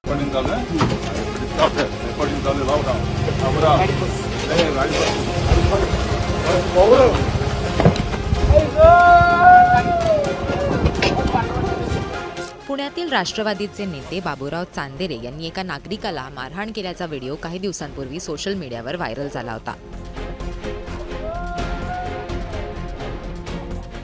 Recording चालू आहे? Recording चालू आहे, लाव ना. थांबरा. नाही, पुण्यातील राष्ट्रवादीचे नेते बाबूराव चांदेरे यांनी एका नागरिकाला मारहाण केल्याचा व्हिडिओ काही दिवसांपूर्वी सोशल मीडियावर व्हायरल झाला होता.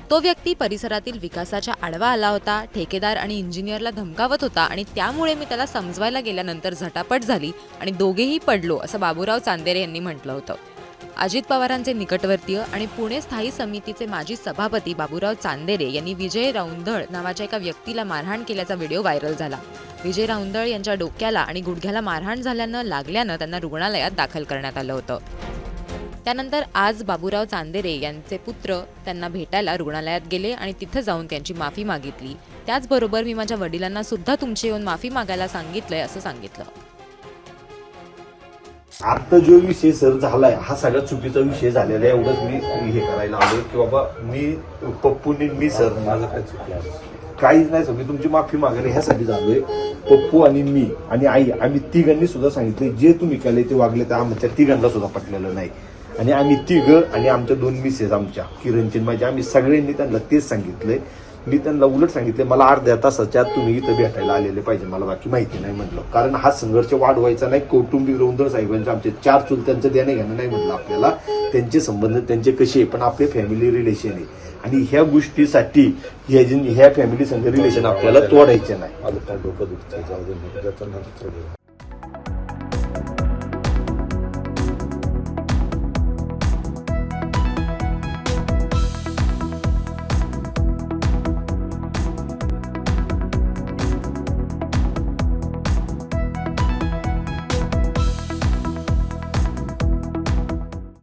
तो व्यक्ती परिसरातील विकासाच्या आडवा आला होता, ठेकेदार आणि इंजिनियरला धमकावत होता आणि त्यामुळे मी त्याला समजवायला गेल्यानंतर झटापट झाली आणि दोघेही पडलो, असं बाबूराव चांदेरे यांनी म्हटलं होतं. अजित पवारांचे निकटवर्तीय आणि पुणे स्थायी समितीचे माजी सभापती बाबूराव चांदेरे यांनी विजय राऊंधळ नावाच्या एका व्यक्तीला मारहाण केल्याचा व्हिडिओ व्हायरल झाला. विजय राऊंधळ यांच्या डोक्याला आणि गुडघ्याला मारहाण लागल्यानं त्यांना रुग्णालयात दाखल करण्यात आलं होतं. त्यानंतर आज बाबूराव चांदेरे यांचे पुत्र त्यांना भेटायला रुग्णालयात गेले आणि तिथं जाऊन त्यांची माफी मागितली. त्याचबरोबर मी माझ्या वडिलांना सुद्धा तुमची येऊन माफी मागायला सांगितलंय असं सांगितलं. आता जो विषय सर झालाय हा सगळ्यात चुकीचा विषय झालेला आहे. एवढंच मी हे करायला आलो की बाबा मी पप्पूने मी सर माझं काय चुकलं काहीच नाही. सर मी तुमची माफी मागायला ह्यासाठी झालोय. पप्पू आणि मी आणि आई आम्ही तिघांनी सुद्धा सांगितले जे तुम्ही केले ते वागले तर आमच्या तिघांना सुद्धा पटलेलं नाही. आणि आम्ही तिघं आणि आमच्या दोन मिसेस आमच्या किरणची माझ्या आम्ही सगळ्यांनी त्यांना तेच सांगितलंय. मी त्यांना उलट सांगितले मला अर्ध्या तासाच्या आत तुम्ही इथं भेटायला आलेले पाहिजे, मला बाकी माहिती नाही म्हटलं. कारण हा संघर्ष वाढवायचा नाही. कौटुंबिक राऊंधळ साहेबांचे आमचे 4 चुलत्यांचं देणं घेणं नाही म्हटलं आपल्याला. त्यांचे संबंध त्यांचे कसे आहे पण आपले फॅमिली रिलेशन आहे आणि ह्या गोष्टीसाठी ह्या फॅमिली संघ रिलेशन आपल्याला तोडायचे नाही.